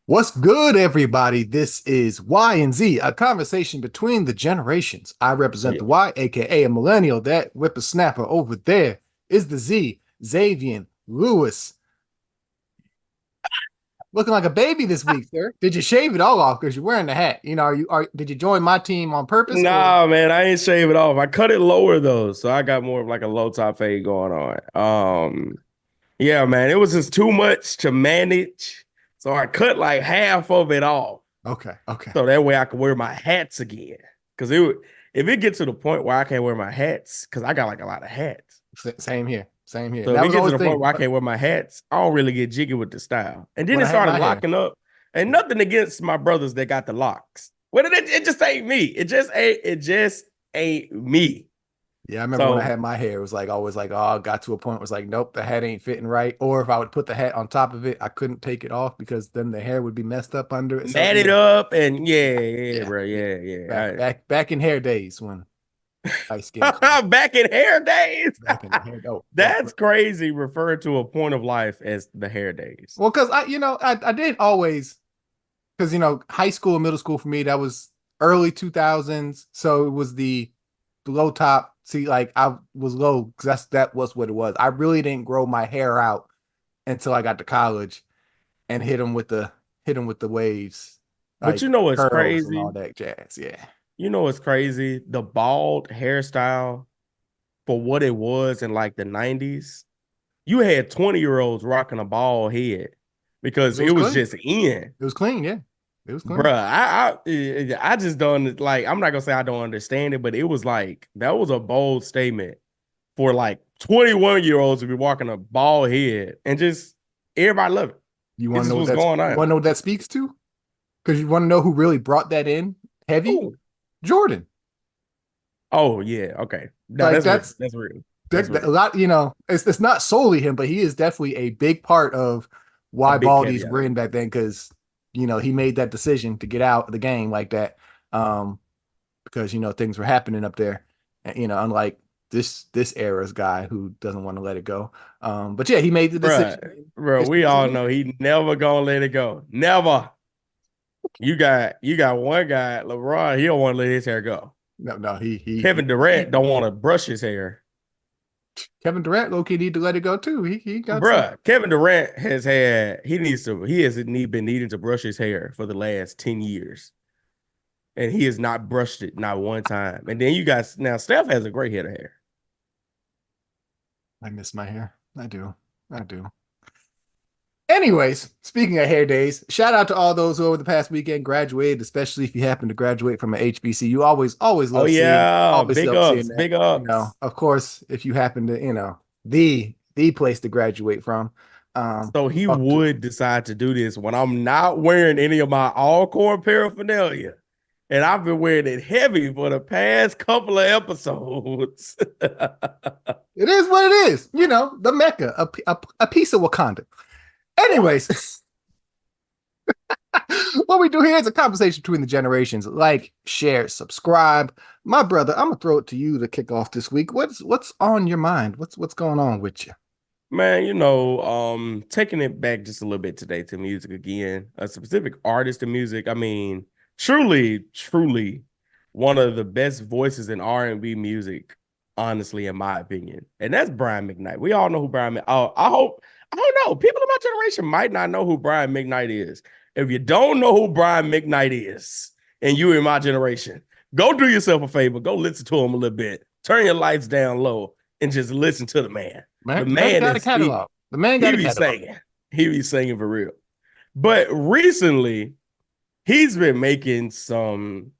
What's good, everybody? This is Y and Z, a conversation between the generations. I Oh, represent yeah. the Y, aka a millennial. That whippersnapper over there is the Z, Xavier Lewis. Looking like a baby this week, sir. Did you shave it all off because you're wearing the hat? Did you join my team on purpose or Nah, man, I ain't shave it off. I cut it lower though, so I got more of like a low top fade going on. Yeah, man, it was just too much to manage, so I cut like half of it off, okay, okay. so that way I could wear my hats again. Because if it gets to the point where I can't wear my hats, because I got like a lot of hats. Same here. Same here. So And if that it was gets to always the the point thing. where I can't wear my hats, I don't really get jiggy with the style. And then When it I had started my hair. locking up. And nothing against my brothers that got the locks. Well, it just ain't me. It just ain't me. Yeah, I remember when I So had my hair, it was like always like, oh, it got to a point where it was like, nope, the hat ain't fitting right. Or if I would put the hat on top of it, I couldn't take it off because then the hair would be messed up under it. So matted yeah, up and yeah, yeah, yeah, yeah, bro. yeah. Yeah, yeah. Back in hair days when light skin color. Back in hair days. Back in the hair. Oh, well, That's crazy. Referred to a point of life as the hair days. well, because I did always because high school and middle school for me that was early 2000s, so it was the low top. See, like I was low because that was what it was. I really didn't grow my hair out until I got to college and hit him with the waves, But like you know what's curls and all crazy? that jazz. Yeah. You know what's crazy? The bald hairstyle for what it was in like the 90s. You had 20-year-olds rocking a bald head because It it was was clean. just in. It was clean, yeah. It was clean. Bruh, I just don't like. I'm not gonna say I don't understand it, but it was like that was a bold statement for like 21-year-olds to be walking a bald head and just everybody love it. You It want to just know what was that's going you want to on. know what that speaks to? Because you want to know who really brought that in heavy? Oh, Jordan. oh yeah, okay. No, Like that's real. That's real. That's a real. lot, it's not solely him, but he is definitely a big part of A why big Baldy's caveat. were in back then because he made that decision to get out of the game like that. Because things were happening up there. And, unlike this era's guy who doesn't want to let it go. But yeah, he made the Bruh, decision. bro, History we was in all his know hands. he never gonna let it go. Never. You got one guy, LeBron, he don't want to let his hair go. No, no, Kevin Durant don't want to brush his hair. Kevin Durant low key need to let it go too. He got some. Bruh, Kevin Durant he has been needing to brush his hair for the last 10 years. And he has not brushed it not one time. And then you guys now Steph has a great head of hair. I miss my hair. I do. I do. Anyways, speaking of hair days, shout out to all those who over the past weekend graduated, especially if you happen to graduate from an HBCU. Oh yeah, Always big love seeing ups, that. big ups. Of course, if you happen to, the place to graduate from. So he Talk to would decide to do this when I'm not wearing any of my all-core paraphernalia. And I've been wearing it heavy for the past couple of episodes. it is what it is. The Mecca, a piece of Wakanda. Anyways, what we do here is a conversation between the generations. Like, share, subscribe. My brother, I'm gonna throw it to you to kick off this week. What's on your mind? What's going on with you? Man, taking it back just a little bit today to music again, a specific artist of music. I mean, truly, truly one of the best voices in R&B music, honestly, in my opinion. And that's Brian McKnight. We all know who Oh, I don't know. People in my generation might not know who Brian McKnight is. If you don't know who Brian McKnight is, and you in my generation, go do yourself a favor. Go listen to him a little bit. Turn your lights down low and just listen to the man. The Man man got a is he catalog. The man got he a be catalog. singing. He be singing for real. But recently, he's been making some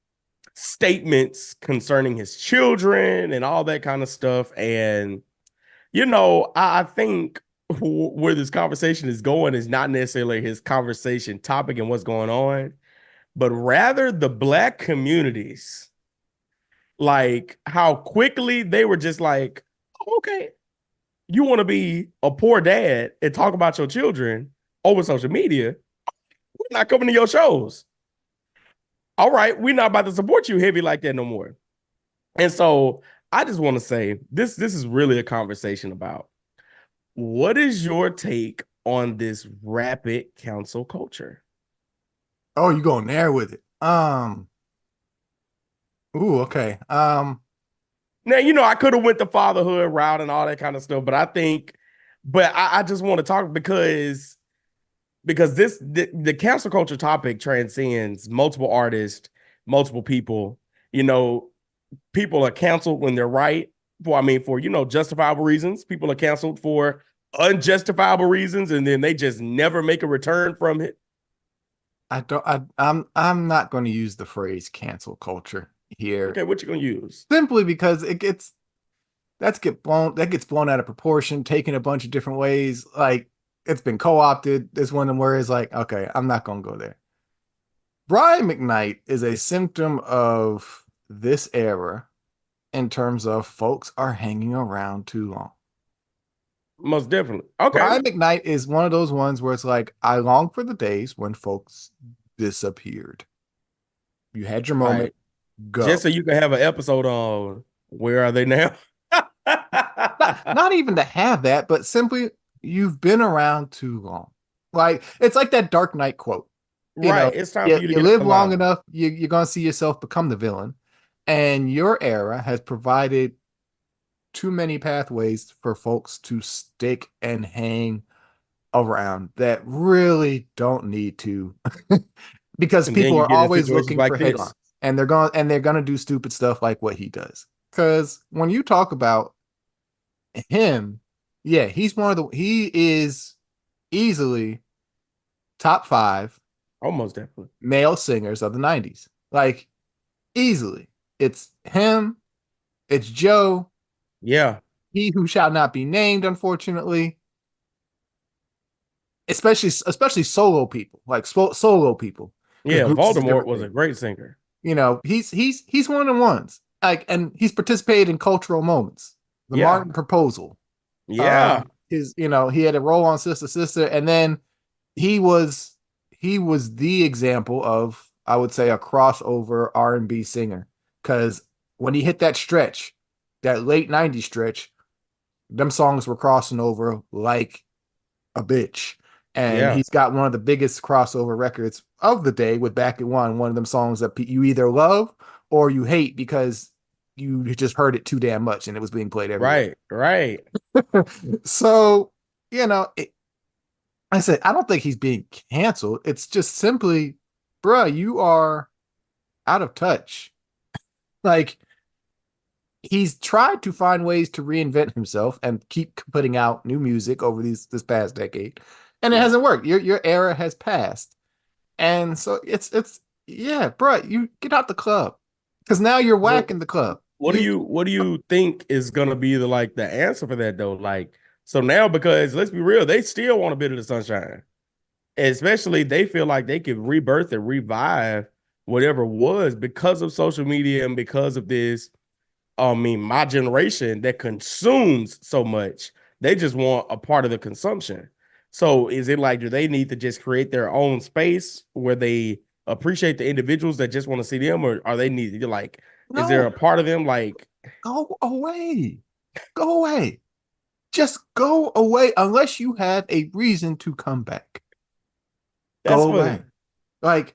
statements concerning his children and all that kind of stuff. And I think where this conversation is going is not necessarily his conversation topic and what's going on, but rather the black communities, like how quickly they were just like, oh, okay, you want to be a poor dad and talk about your children over social media, we're not coming to your shows. All right, we're not about to support you heavy like that no more. And so I just want to say this is really a conversation about what is your take on this rapid cancel culture? Oh, you going there with it? Ooh, okay. Now, I could have went the fatherhood route and all that kind of stuff, but I just want to talk because the cancel culture topic transcends multiple artists, multiple people. You know, people are canceled when they're right. For justifiable reasons. People are canceled for unjustifiable reasons, and then they just never make a return from it. I don't. I'm not going to use the phrase cancel culture here Okay, what you gonna use? simply because that gets blown out of proportion, taken a bunch of different ways. Like it's been co-opted. It's one of them where it's like, okay, I'm not going to go there. Brian McKnight is a symptom of this era in terms of folks are hanging around too long. Most definitely. Okay, Brian McKnight is one of those ones where it's like, I long for the days when folks disappeared. You had your moment, right. go. Just so you can have an episode on where are they now? Not even to have that, but simply you've been around too long. Like it's like that Dark Knight quote. You know, Right. It's time for you to you get out live the long line. enough, you're gonna see yourself become the villain. And your era has provided too many pathways for folks to stick and hang around that really don't need to because And then people you are get in always situations looking like for headlines this. and they're gonna do stupid stuff like what he does. Because when you talk about him, yeah, he is easily top five Almost definitely. male singers of the 90s. Like easily. It's him, it's Joe, Yeah. he who shall not be named, unfortunately. Especially solo people, like solo people, because Yeah. groups is a Voldemort different was a thing. great singer. He's one of the ones. Like, and he's participated in cultural moments. The Yeah. Martin proposal. Yeah. He had a role on Sister Sister, and then he was he was the example of, I would say, a crossover R&B singer. Because when he hit that stretch, that late '90s stretch, them songs were crossing over like a bitch. And Yeah. he's got one of the biggest crossover records of the day with Back at one of them songs that you either love or you hate because you just heard it too damn much and it was being played everywhere. Right. Right. So, you know, I said, I don't think he's being canceled. It's just simply, bruh, you are out of touch. Like, he's tried to find ways to reinvent himself and keep putting out new music over this past decade, and it Yeah. hasn't worked. Your era has passed, and so it's yeah, bro. You get out the club because now you're Well, whacking the club. what do You you think is gonna be the answer for that though? Like, so now, because let's be real, they still want a bit of the sunshine. Especially they feel like they could rebirth and revive whatever was because of social media and because of this. My generation that consumes so much, they just want a part of the consumption. So is it like, do they need to just create their own space where they appreciate the individuals that just want to see them, or are they need to like, is there no, a part of them like go away, go away, just go away unless you have a reason to come back. Go that's away, funny? like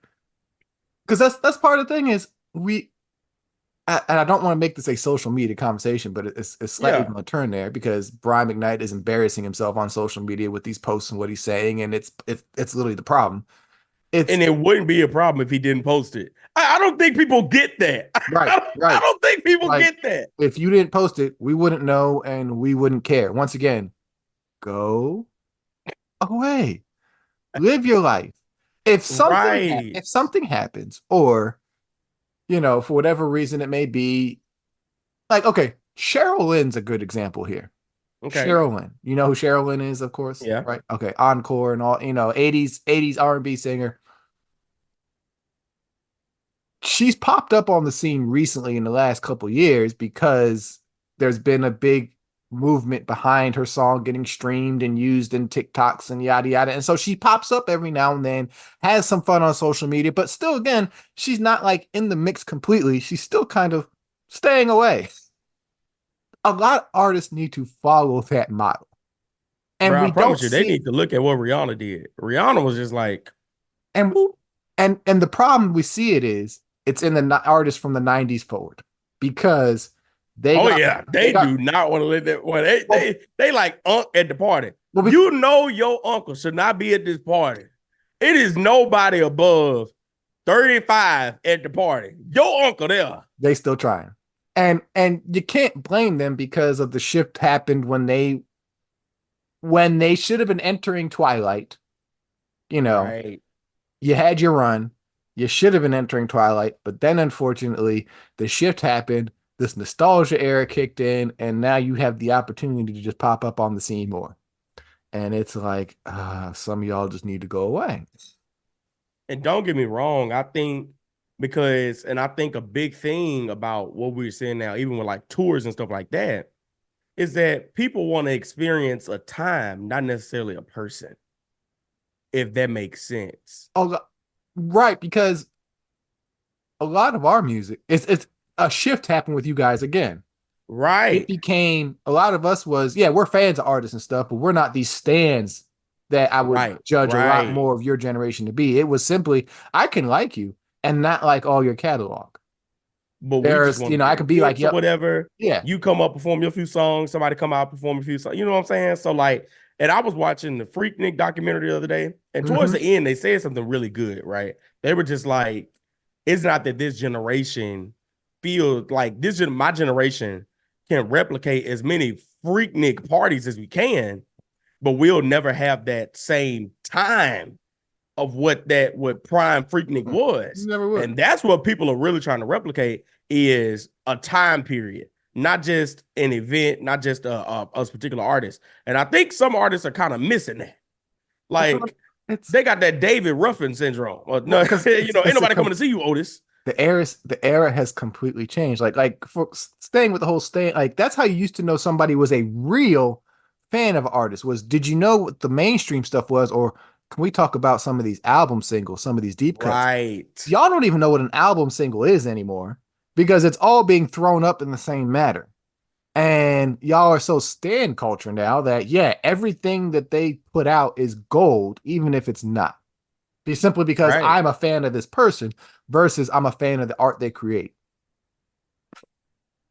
because that's part of the thing is and I don't want to make this a social media conversation, but it's slightly Yeah. going to turn there because Brian McKnight is embarrassing himself on social media with these posts and what he's saying, and it's literally the problem. It's And it wouldn't be a problem if he didn't post it. I don't think people get that. right, I right. don't think people Like get that. if you didn't post it, we wouldn't know and we wouldn't care. Once again, go away, live your life. Right. If something happens, or for whatever reason it may be, like okay, Cheryl Lynn's a good example here. Okay. Cheryl Lynn. You know who Cheryl Lynn is, of course, Yeah. right? Okay, Encore and all, 80s R&B singer. She's popped up on the scene recently in the last couple years because there's been a big movement behind her song getting streamed and used in TikToks and yada yada. And so she pops up every now and then, has some fun on social media, but still again, she's not like in the mix completely. She's still kind of staying away. A lot of artists need to follow that model. And Bro, I we don't promise you, they see need to look at what Rihanna did. Rihanna was just like, and boop. And the problem we see it's in the artists from the 90s forward because they Oh got yeah, they they got do not want to let that. Well, well, they like unk at the party. well You know your uncle should not be at this party. It is nobody above 35 at the party. Your uncle there. they still trying. And you can't blame them because of the shift happened when they should have been entering Twilight, you know, Right. you had your run. You should have been entering Twilight, but then unfortunately, the shift happened. This nostalgia era kicked in, and now you have the opportunity to just pop up on the scene more. And it's like, some of y'all just need to go away. And don't get me wrong, I think I think a big thing about what we're seeing now, even with like tours and stuff like that, is that people want to experience a time, not necessarily a person, if that makes sense. Oh, right, because a lot of our music, it's a shift happened with you guys again. It Right, became a lot of us was, yeah, we're fans of artists and stuff, but we're not these stands that I would right, judge a lot right. more of your generation to be. It was simply I can like you and not like all your catalog. But we just There's, want to I get could be like, hits or yep, whatever. yeah. You come up, perform your few songs, somebody come out, perform a few songs. You know what I'm saying? So, like, and I was watching the Freaknik documentary the other day, and towards Hmm. the end, they said something really good, right? They were just like, it's not that this generation feels like my generation can replicate as many Freaknik parties as we can, but we'll never have that same time of what prime Freaknik was. Never would. And that's what people are really trying to replicate is a time period, not just an event, not just a particular artist. And I think some artists are kind of missing that. Well, Like it's they got that David Ruffin syndrome. Or, well, no, because ain't nobody coming to see you, Otis. the era has completely changed. Like for staying with the whole stay, like that's how you used to know somebody was a real fan of an artist. Was did you know what the mainstream stuff was, or can we talk about some of these album singles, some of these deep cuts? Right. Y'all don't even know what an album single is anymore because it's all being thrown up in the same matter. And y'all are so stan culture now that yeah, everything that they put out is gold, even if it's not. Be simply because Right. I'm a fan of this person versus I'm a fan of the art they create.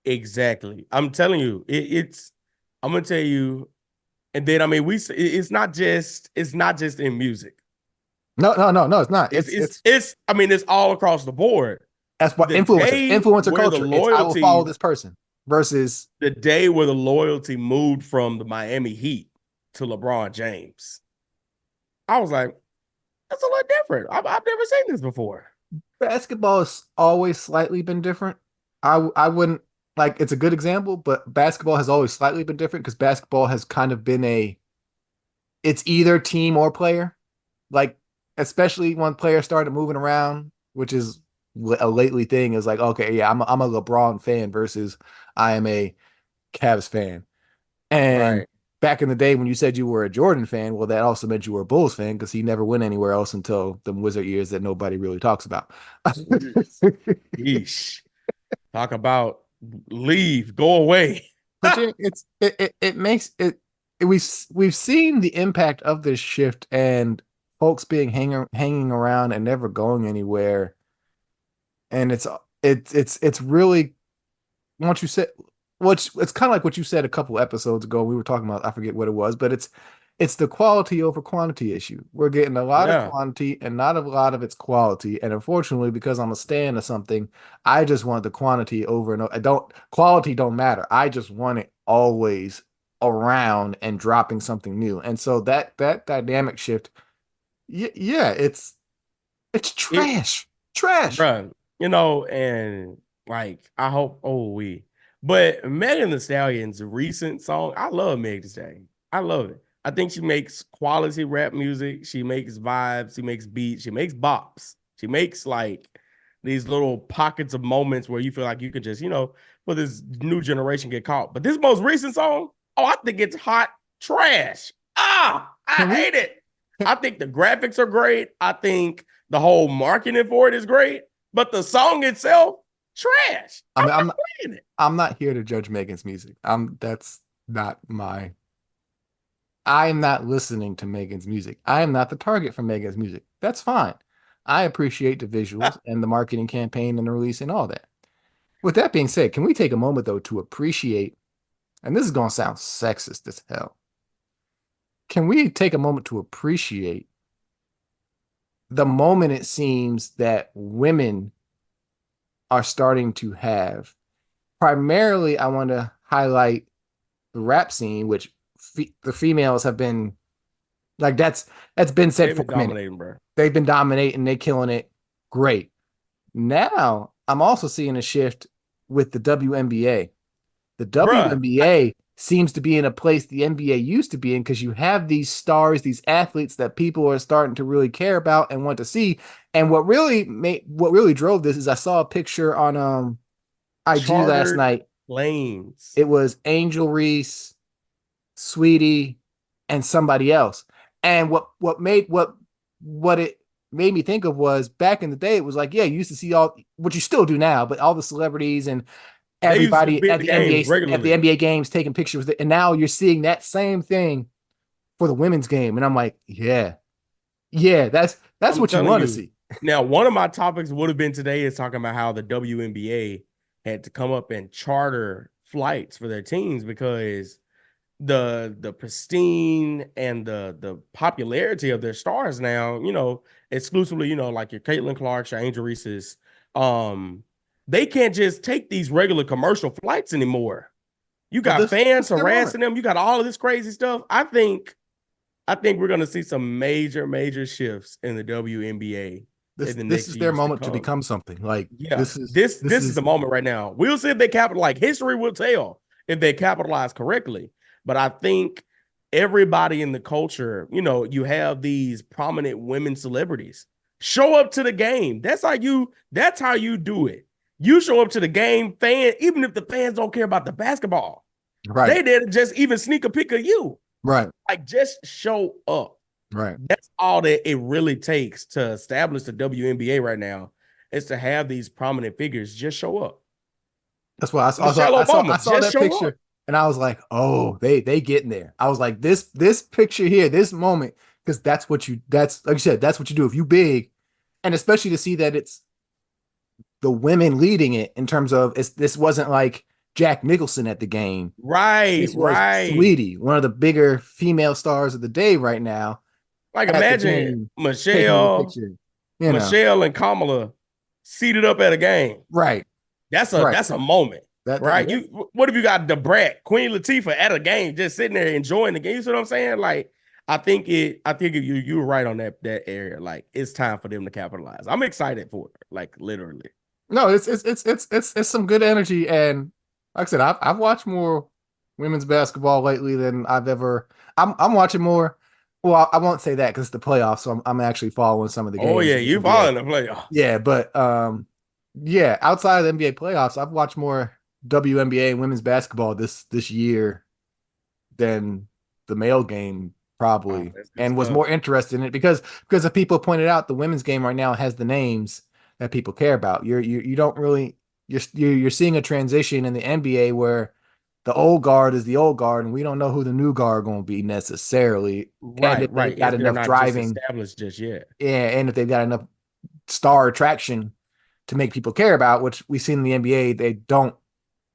Exactly. I'm telling you, it's I'm gonna tell you, and then I mean it's not just in music. No, no, no, no, it's not. It's I mean, it's all across the board. That's what The day influencer where the culture. It's I will follow loyalty, this person versus the day where the loyalty moved from the Miami Heat to LeBron James, I was like, that's a lot different. I've never seen this before. basketball has always slightly been different. I wouldn't like it's a good example, but basketball has always slightly been different because basketball has kind of been it's either team or player. Like especially when players started moving around, which is a lately thing is like, okay, yeah, I'm a LeBron fan versus I am a Cavs fan. And Right. back in the day when you said you were a Jordan fan, well, that also meant you were a Bulls fan because he never went anywhere else until the Wizard years that nobody really talks about. Yeesh. Talk about leave, go away. But yeah, it makes we've seen the impact of this shift and folks being hanging around and never going anywhere. And it's really once you said which it's kind of like what you said a couple episodes ago. We were talking about I forget what it was, but it's the quality over quantity issue. We're getting a lot of Yeah. quantity and not a lot of its quality. And unfortunately, because I'm a stan of something, I just want the quantity over and over. I don't quality don't matter. I just want it always around and dropping something new. And so that dynamic shift, yeah, it's It trash, trash. Bruh, and like I hope but Megan Thee Stallion's recent song, I love Megan Thee Stallion. I love it. I think she makes quality rap music. She makes vibes. She makes beats. She makes bops. She makes like these little pockets of moments where you feel like you can just, for this new generation get caught. But this most recent song, oh, I think it's hot trash. I Can we? hate it. I think the graphics are great. I think the whole marketing for it is great, but the song itself, trash. I I'm mean, not playing it. I'm not here to judge Megan's music. That's not my I am not listening to Megan's music. I am not the target for Megan's music. That's fine. I appreciate the visuals and the marketing campaign and the release and all that. With that being said, can we take a moment though to appreciate, and this is going to sound sexist as hell, can we take a moment to appreciate the moment it seems that women are starting to have? Primarily, I want to highlight the rap scene, which the females have been like that's been said They've for been a minute. dominating, bro. They've been dominating, they killing it. Great. Now I'm also seeing a shift with the WNBA. The Bruh, WNBA seems to be in a place the NBA used to be in because you have these stars, these athletes that people are starting to really care about and want to see. And what really drove this is I saw a picture on IG last chartered night. planes. It was Angel Reese, Sweetie, and somebody else. And what it made me think of was back in the day, it was like, yeah, you used to see all what you still do now, but all the celebrities and They used to everybody be at the games At the regularly. NBA games taking pictures, and now you're seeing that same thing for the women's game. And I'm like, yeah, yeah, that's I'm what you telling want to you. see. Now, one of my topics would have been today is talking about how the WNBA had to come up and charter flights for their teams because the pristine and the popularity of their stars now, exclusively, like your Caitlin Clark's, your Angel Reese's, um, they can't just take these regular commercial flights anymore. You But got fans this is their moment. harassing them. You got all of this crazy stuff. I think we're gonna see some major, major shifts in the WNBA in the This next is their years to moment to come. become something. Like Yeah, this is this this this is the is moment right now. We'll see if they capitalize. Like history will tell if they capitalize correctly. But I think everybody in the culture, you have these prominent women celebrities show up to the game. That's how you do it. You show up to the game, even if the fans don't care about the basketball. right, They did just even sneak a pic of you. right, Like just show up. right. That's all that it really takes to establish the WNBA right now is to have these prominent figures just show up. That's why The shallow I moment, saw just that show up. picture and I was like, oh, they getting there. I was like, this picture here, this moment, because that's like you said, that's what you do if you big, and especially to see that it's the women leading it in terms of this wasn't like Jack Nicholson at the game. Right, This was right. Sweetie, one of the bigger female stars of the day right now, Like at the imagine game, taking the Michelle, picture. You know, Michelle and Kamala seated up at a game. right, That's a right. that's a moment, right? Yeah. What if you got Debrat, Queen Latifah at a game, just sitting there enjoying the game? You see what I'm saying? Like, I think you were right on that area. Like, it's time for them to capitalize. I'm excited for it. Like, literally. No, it's some good energy, and like I said, I've watched more women's basketball lately than I've ever. I'm watching more. Well, I won't say that because it's the playoffs, so I'm actually following some of the Oh games yeah, in the you NBA. following the playoffs. Yeah, but yeah, outside of the NBA playoffs, I've watched more WNBA and women's basketball this year than the male game Oh, probably, that's good and was stuff. more interested in it because the people pointed out the women's game right now has the names that people care about. You don't really you're seeing a transition in the NBA where the old guard is the old guard, and we don't know who the new guard going to be necessarily, and Right, if they've right. got If they're enough not just driving, established just yet. yeah, and if they've got enough star attraction to make people care about, which we see in the NBA, they don't.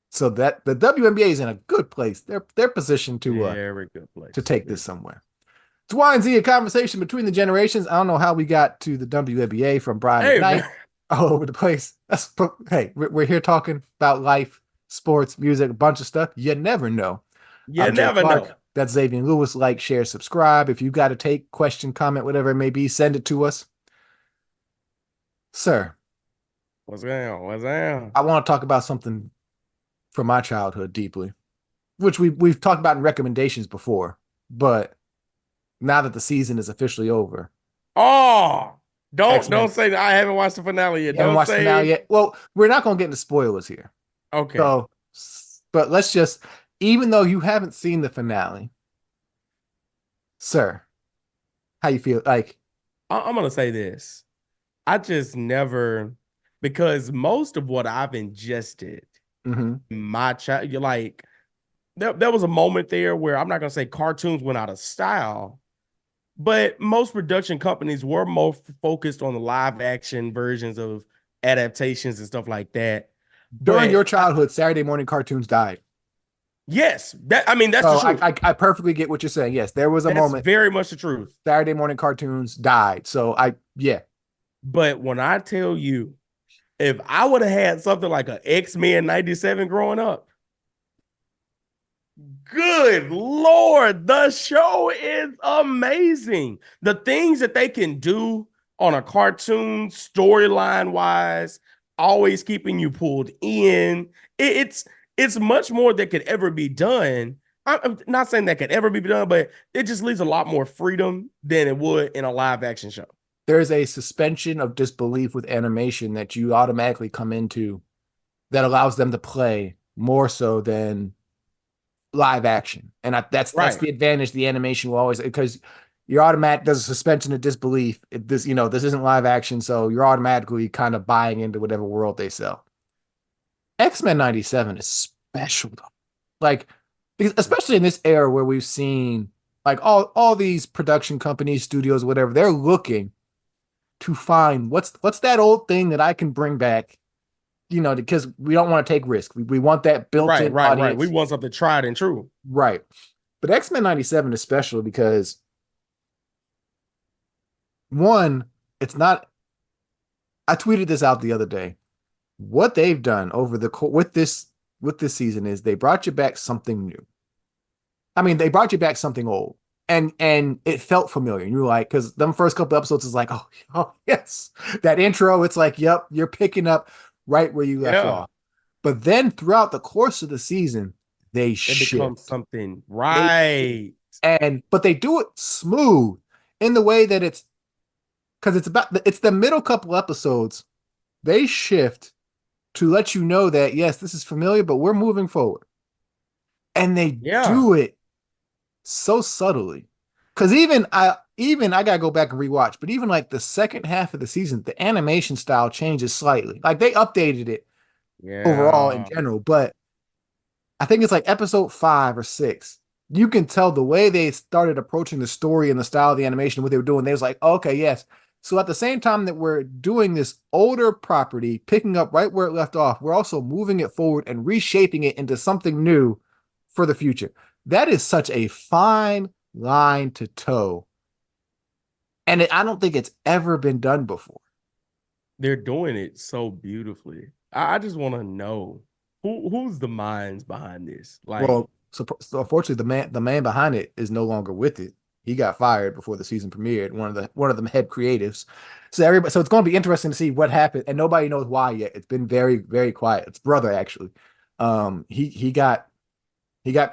So that the WNBA is in a good place. They're positioned Very good to place. take this somewhere. It's Y and Z, a conversation between the generations. I don't know how we got to the WNBA from Brian Hey, McKnight man, all over the place. Hey, we're here talking about life, sports, music, a bunch of stuff. You never know. you I'm Jay never know. Clark. That's Xavier Lewis. Like, share, subscribe. If you got a take, question, comment, whatever it may be, send it to us. Sir, What's going on? What's going on? I want to talk about something from my childhood deeply, which we've talked about in recommendations before, but now that the season is officially over, Oh, don't X-Men. don't say that. I haven't watched the finale yet. You haven't Don't watched the finale say yet. Well, we're not going to get into spoilers here. okay. So, but let's just, even though you haven't seen the finale, sir, how you feel? Like, I'm gonna say this. I just never because most of what I've ingested mhm. in my child, you're like there was a moment there where I'm not gonna say cartoons went out of style, But most production companies were more focused on the live action versions of adaptations and stuff like that. During But your childhood, Saturday morning cartoons died. yes, that I mean that's the So truth. I perfectly get what you're saying. Yes, there was a That's moment very much the truth. Saturday morning cartoons died. So yeah, But when I tell you, if I would have had something like an X-Men 97 growing up, good Lord, the show is amazing. The things that they can do on a cartoon, storyline wise, always keeping you pulled in. It's much more that could ever be done. I'm not saying that could ever be done, but it just leaves a lot more freedom than it would in a live action show. there's a suspension of disbelief with animation that you automatically come into that allows them to play more so than live action. And that's Right. the advantage the animation will always, because you're automatic, there's a suspension of disbelief. This isn't live action, so you're automatically kind of buying into whatever world they sell. X-Men 97 is special though. Like, because especially in this era where we've seen like all these production companies, studios, whatever, they're looking to find what's that old thing that I can bring back, because we don't want to take risk. We want that Right, built-in right, right. We audience. want something tried and true. Right. But X-Men 97 is special because one, it's not, I tweeted this out the other day. What they've done over with this season is they brought you back something new. I mean, they brought you back something old. And it felt familiar. And you were like, because them first couple episodes is like, oh yes. That intro, it's like, yep, you're picking up right where you left Yeah. off. But then throughout the course of the season, they It becomes shift. something They shift. right. But they do it smooth in the way that it's because it's the middle couple episodes. They shift to let you know that yes, this is familiar, but we're moving forward. And they Yeah. do it so subtly. Cause even I gotta go back and rewatch, but even like the second half of the season, the animation style changes slightly. Like they updated it overall in Yeah. general, but I think it's like episode 5 or 6. You can tell the way they started approaching the story and the style of the animation, what they were doing. They was like, oh, okay, yes. So at the same time that we're doing this older property, picking up right where it left off, we're also moving it forward and reshaping it into something new for the future. That is such a fine line to toe. And I don't think it's ever been done before. They're doing it so beautifully. I just want to know who's the minds behind this. Like, So unfortunately, the man behind it is no longer with it. He got fired before the season premiered. One of the head creatives. So it's going to be interesting to see what happened, and nobody knows why yet. It's been very very quiet. It's brother actually. He got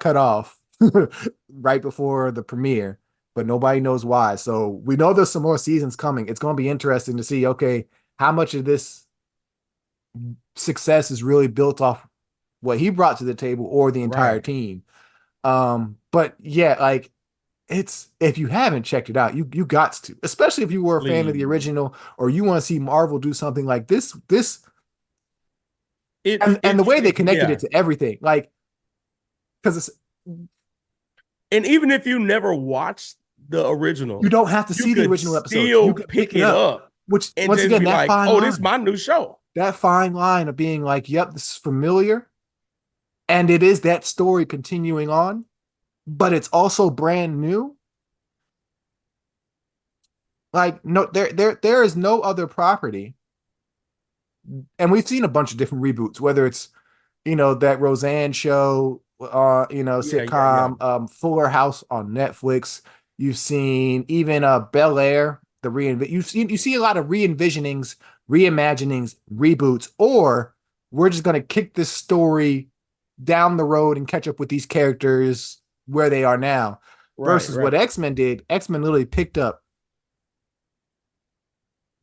cut off right before the premiere, but nobody knows why. So we know there's some more seasons coming. It's going to be interesting to see. Okay, how much of this success is really built off what he brought to the table or the entire right. team. But yeah, like it's if you haven't checked it out, you got to, especially if you were a fan of the Please. original or you want to see Marvel do something like this, and the way they connected Yeah. it to everything, like because it's And even if you never watched the you original, don't have to you see the could original episodes. You still can pick pick it it up, up which and once just again, be that like, fine oh, this is line, my new show. that fine line of being like, yep, this is familiar, and it is that story continuing on, but it's also brand new. Like no, there is no other property, and we've seen a bunch of different reboots, whether it's that Roseanne show, Yeah, yeah, yeah. sitcom, Fuller House on Netflix. You've seen even Bel Air, the reinvent. You see a lot of re-envisionings, reimaginings, reboots, or we're just gonna kick this story down the road and catch up with these characters where they are now. Right, Versus right. what X-Men did. X-Men literally picked up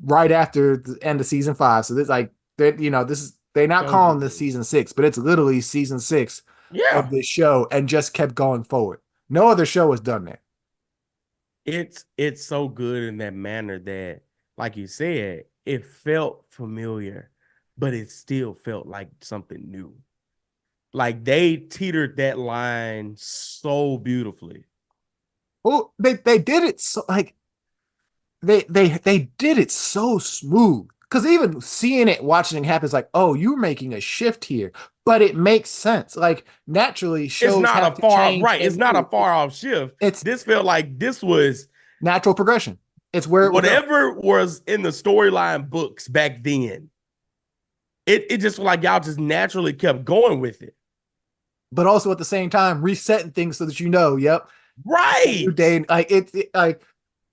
right after the end of season 5. So this like this is they're not So calling this good. season 6, but it's literally season 6 of Yeah. this show and just kept going forward. No other show has done that. It's so good in that manner that, like you said, it felt familiar, but it still felt like something new. Like they teetered that line so beautifully. Oh, they did it so like they did it so smooth. Because even seeing it, watching it happen is like, oh, you're making a shift here, but it makes sense. Like naturally, It's shows not have a to far change right. It's and not a move. far off shift. It's This felt like this was natural progression. It's where it would go. whatever was in the storyline books back then. It just like y'all just naturally kept going with it. But also at the same time, resetting things so that you know, yep, a new Right. day. Like like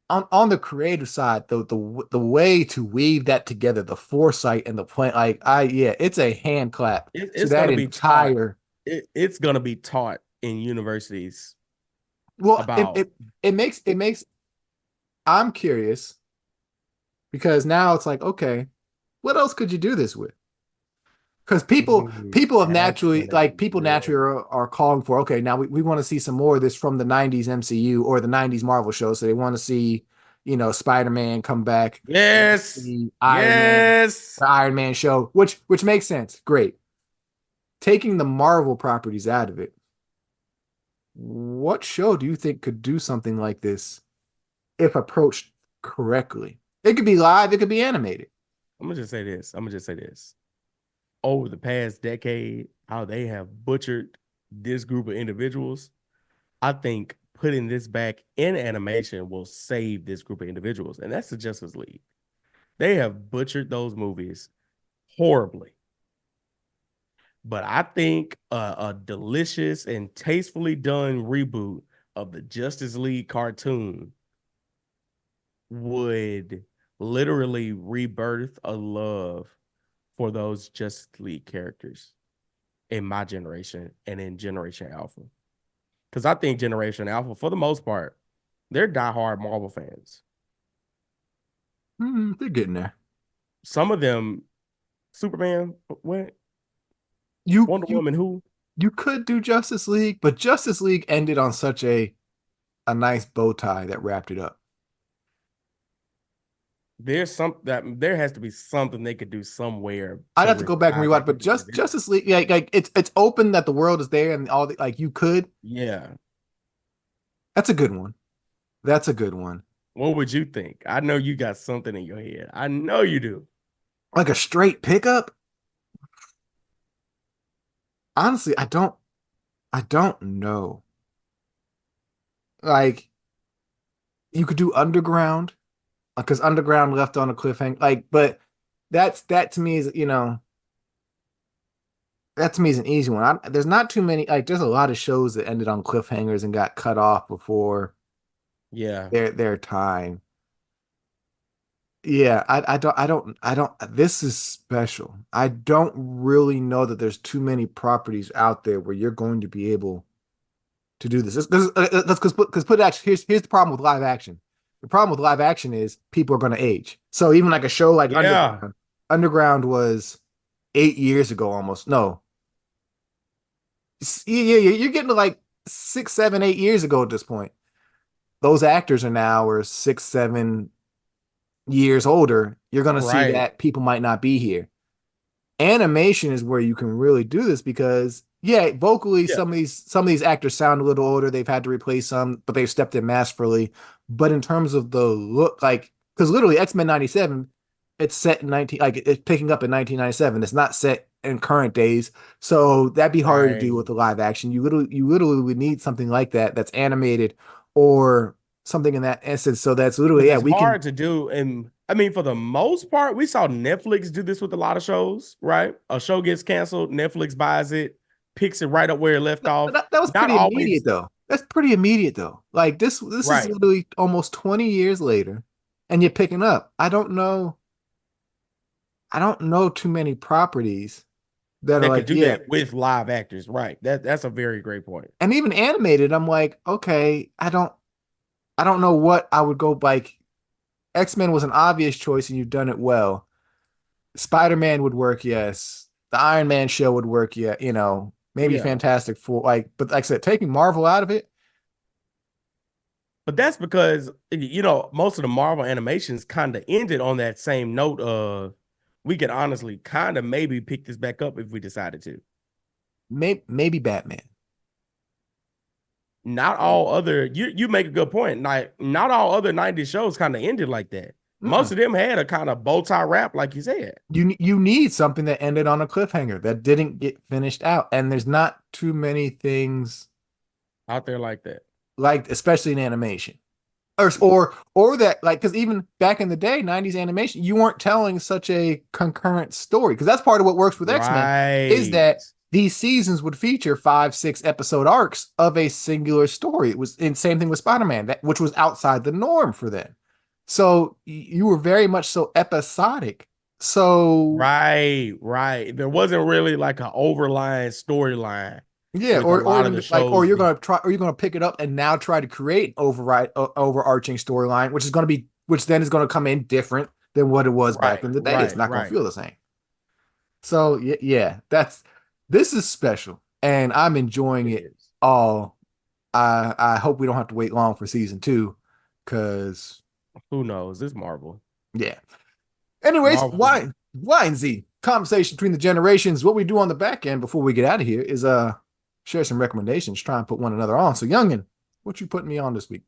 on the creative side, the way to weave that together, the foresight and the plan, like yeah, it's a hand clap to It's that gonna be taught. entire. It's gonna be taught in universities Well, about. it makes. I'm curious because now it's like, okay, what else could you do this with? Because people have That's naturally gonna like be people naturally real. are calling for, okay, now we want to see some more of this from the 90s MCU or the 90s Marvel show. So they want to see, Spider-Man come back, Yes. the Iron Man, Yes. the Iron Man show, which makes sense. Great. Taking the Marvel properties out of it, what show do you think could do something like this if approached correctly? It could be live, it could be animated. I'm gonna just say this. I'm gonna just say this. Over the past decade, how they have butchered this group of individuals, I think putting this back in animation will save this group of individuals, and that's the Justice League. They have butchered those movies horribly. But I think a delicious and tastefully done reboot of the Justice League cartoon would literally rebirth a love for those Justice League characters in my generation and in Generation Alpha. Because I think Generation Alpha, for the most part, they're diehard Marvel fans. They're getting there. Some of them, Superman, what? You Wonder you Woman, who? you could do Justice League, but Justice League ended on such a nice bow tie that wrapped it up. There's some that there has to be something they could do somewhere I'd to have to go back and revive rewatch, that but group of just individuals. Justice League, like it's open that the world is there and all the like you could. Yeah. That's a good one. That's a good one. What would you think? I know you got something in your head. I know you do. Like a straight pickup. Honestly, I don't know. Like you could do Underground, because Underground left on a cliffhanger. Like, but that to me is that to me is an easy one. There's not too many. Like, there's a lot of shows that ended on cliffhangers and got cut off before Yeah. their time. Yeah, I don't. This is special. I don't really know that there's too many properties out there where you're going to be able to do this. Because put action. Here's the problem with live action. The problem with live action is people are going to age. So even like a show like Yeah. Underground, Underground was 8 years ago almost. No, yeah, you're getting to like 6, 7, 8 years ago at this point. Those actors are now or 6, 7 years older. You're going to see Right. that people might not be here. Animation is where you can really do this because yeah, vocally Yeah. some of these actors sound a little older. They've had to replace some, but they've stepped in masterfully. But in terms of the look, like because literally X-Men 97, it's set in 19 like it's picking up in 1997. It's not set in current days. So that'd be harder to do with Right. the live action. You literally would need something like that that's animated or something in that essence. So that's literally Because yeah, it's we can. hard to do. And I mean, for the most part, we saw Netflix do this with a lot of shows, right? A show gets canceled, Netflix buys it, picks it right up where it left But off. that was Not pretty immediate always though. That's pretty immediate though. Like this is right. literally almost 20 years later and you're picking up. I don't know too many properties that are That could like, do yeah. that with live actors, right? That's a very great point. And even animated, I'm like, okay, I don't know what I would go like. X-Men was an obvious choice and you've done it well. Spider-Man would work, yes. The Iron Man show would work, yeah, maybe Yeah. Fantastic Four, like, but like I said, taking Marvel out of it, But that's because most of the Marvel animations kind of ended on that same note of we could honestly kind of maybe pick this back up if we decided to. maybe Batman. not all other you make a good point. Like not all other 90s shows kind of ended like that. Most Mm-mm. of them had a kind of bow tie wrap, like you said. You need something that ended on a cliffhanger that didn't get finished out, and there's not too many things Out there like that. like, especially in animation. Or that, like, because even back in the day, 90s animation, you weren't telling such a concurrent story, because that's part of what works with X-Men, is Right. that these seasons would feature 5, 6 episode arcs of a singular story. It was, and same thing with Spider-Man, that which was outside the norm for them. So you were very much so episodic. So Right, right. There wasn't really like an overlying storyline yeah, with a or lot of even the like, or shows. you're gonna try, or you're gonna pick it up and now try to create overarching storyline, which is gonna be, which then is gonna come in different than what it was back Right, in the day. It's right, not gonna right. feel the same. So yeah, that's, this is special, and I'm enjoying It it is. all. I hope we don't have to wait long for season two, because Who knows? It's Marvel. yeah. Anyways, Marvel. Y and Z conversation between the generations. What we do on the back end before we get out of here is share some recommendations, try and put one another on. So youngin, what you putting me on this week?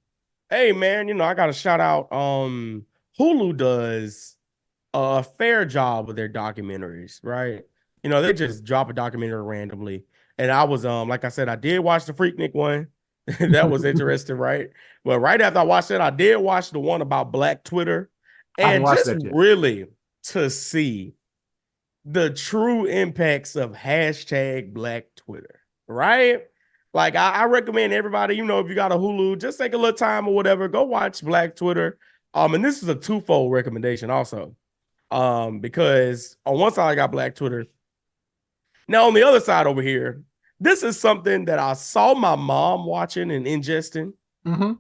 Hey man, I got to shout out Hulu does a fair job with their documentaries, right? They just drop a documentary randomly. And I was like I said, I did watch the Freaknik one. That was interesting, right? But right after I watched it, I did watch the one about Black Twitter. I haven't And watched just that yet. really to see the true impacts of hashtag Black Twitter, right? Like I recommend everybody, if you got a Hulu, just take a little time or whatever, go watch Black Twitter. And this is a twofold recommendation also. Because on one side I got Black Twitter. Now on the other side over here, this is something that I saw my mom watching and ingesting. Mm-hmm.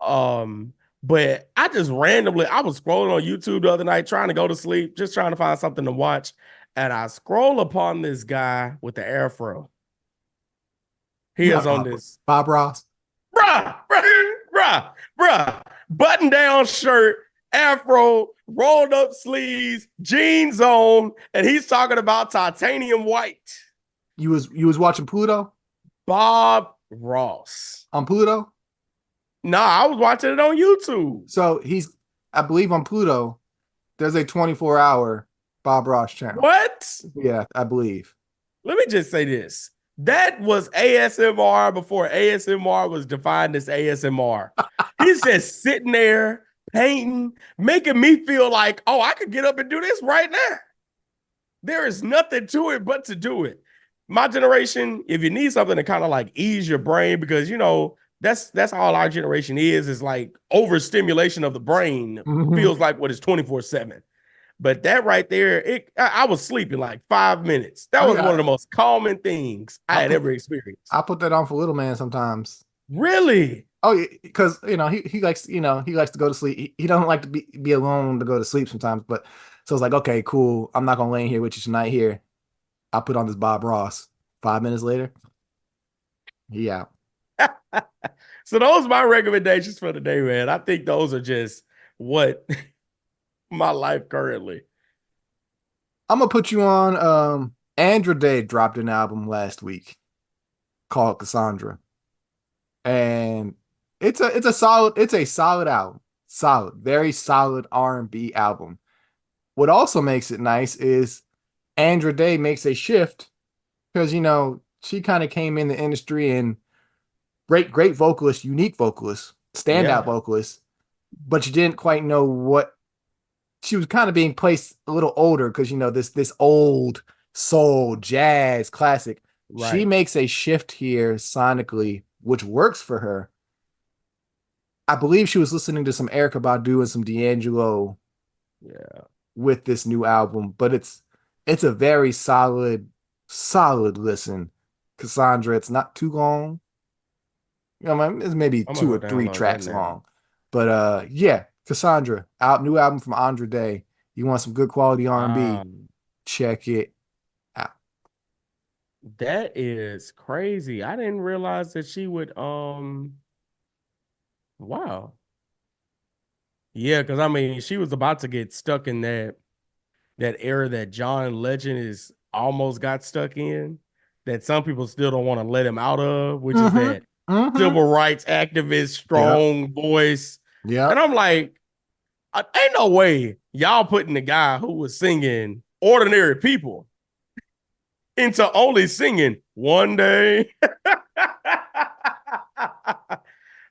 Um, but I just randomly, I was scrolling on YouTube the other night trying to go to sleep, just trying to find something to watch. And I scroll upon this guy with the afro. He is Not on Bob, this Bob Ross. bruh, bruh, bruh, bruh, button down shirt, afro, rolled up sleeves, jeans on, and he's talking about titanium white. You was watching Pluto Bob Ross. on Pluto. Nah, I was watching it on YouTube. So he's, I believe on Pluto, there's a 24-hour Bob Ross channel. What? Yeah, I believe. Let me just say this. That was ASMR before ASMR was defined as ASMR. He's just sitting there painting, making me feel like, oh, I could get up and do this right now. There is nothing to it but to do it. My generation, if you need something to kind of like ease your brain, because that's all our generation is like overstimulation of the brain Mhm. feels like what is 24/7. But that right there, I was sleeping like 5 minutes. That Oh was one of yeah, the most calming things I I'll had put ever experienced. I'll put that on for little man sometimes. Really? Oh, yeah, because he likes, he likes to go to sleep. He doesn't like to be alone to go to sleep sometimes. But so it's like, okay, cool. I'm not gonna lay in here with you tonight. Here, I'll put on this Bob Ross. 5 minutes later, he out. So those are my recommendations for the day, man. I think those are just what my life currently. I'm gonna put you on. Andra Day dropped an album last week called Cassandra, and it's a solid album, solid, very solid R&B album. What also makes it nice is Andra Day makes a shift, because she kind of came in the industry and great vocalist, unique vocalist, standout Yeah, vocalist, but you didn't quite know what, she was kind of being placed a little older, because this old soul jazz classic. She right. makes a shift here sonically, which works for her. I believe she was listening to some Erykah Badu and some D'Angelo Yeah. with this new album, but it's a very solid listen. Cassandra, it's not too long. It's maybe I'm gonna two or go three download that tracks now. long. But yeah, Cassandra, out new album from Andra Day. You want some good quality R&B, Um, check it out. that is crazy. I didn't realize that she would wow. Yeah, because I mean she was about to get stuck in that era that John Legend is almost got stuck in, that some people still don't want to let him out of, which is Mm-hmm. that Mm-hmm. civil rights activist, Yep. strong voice. And Yep. I'm like, ain't no way y'all putting the guy who was singing Ordinary People into only singing One Day.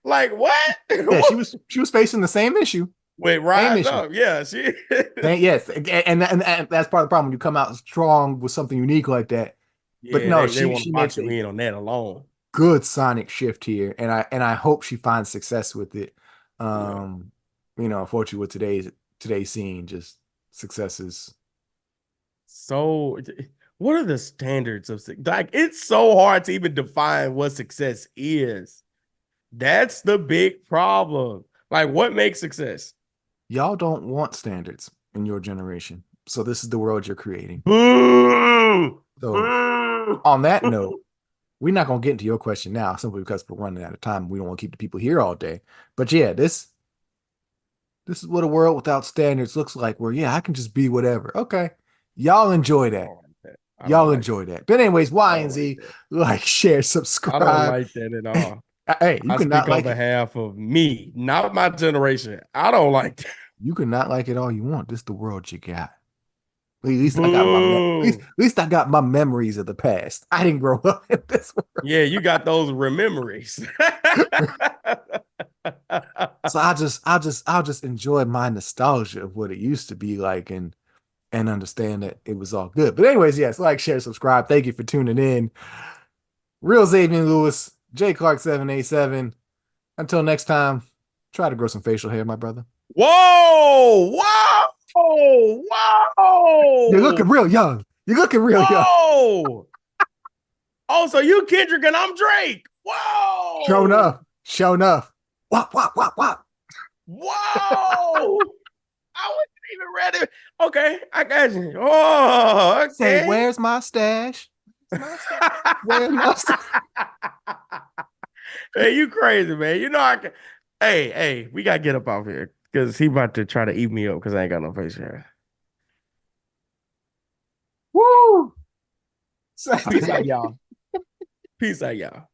Like what? Yeah, she was facing the same issue. Wait, Same rise issue. up. Yeah, she Yes, and that's part of the problem when you come out strong with something unique like that. But Yeah, no, they she want to she box makes you a in on that alone. good sonic shift here, and I hope she finds success with it. Yeah. Um, unfortunately, with today's scene, just successes. So what are the standards of like it's so hard to even define what success is. That's the big problem. Like what makes success? Y'all don't want standards in your generation, so this is the world you're creating. Boo! So, Boo! on that note, we're not gonna get into your question now, simply because we're running out of time. We don't want to keep the people here all day. But yeah, this is what a world without standards looks like. Where yeah, I can just be whatever. Okay, y'all enjoy I that. don't like that. I don't Y'all like enjoy that. that. But anyways, I Y and don't like Z, that. like, share, I don't subscribe. like that at all. Hey, you I cannot speak on like it. behalf of me, not my generation. I don't like that. You cannot like it all you want. This is the world you got. At least I got Boo! at least I got my memories of the past. I didn't grow up in this Yeah, you got those memories. world. So I'll just enjoy my nostalgia of what it used to be like and understand that it was all good. But anyways, yes, like, share, subscribe. Thank you for tuning in. Real Xavier Lewis, J Clark 787. Until next time, try to grow some facial hair, my brother. Whoa! Whoa! You're Whoa! looking real young. You're looking real young. Whoa! Oh, so you Kendrick and I'm Drake. Show Whoa! enough. Show enough. Wop, wop, wop, wop. Whoa! I wasn't even ready. Okay, I got you. Oh, Say, okay. where's my stash? My stash. Where's my stash? Hey, you crazy, man. You know I can. Hey, we gotta get up off here because he about to try to eat me up because I ain't got no face hair. Woo! Peace out, y'all. Peace out, y'all.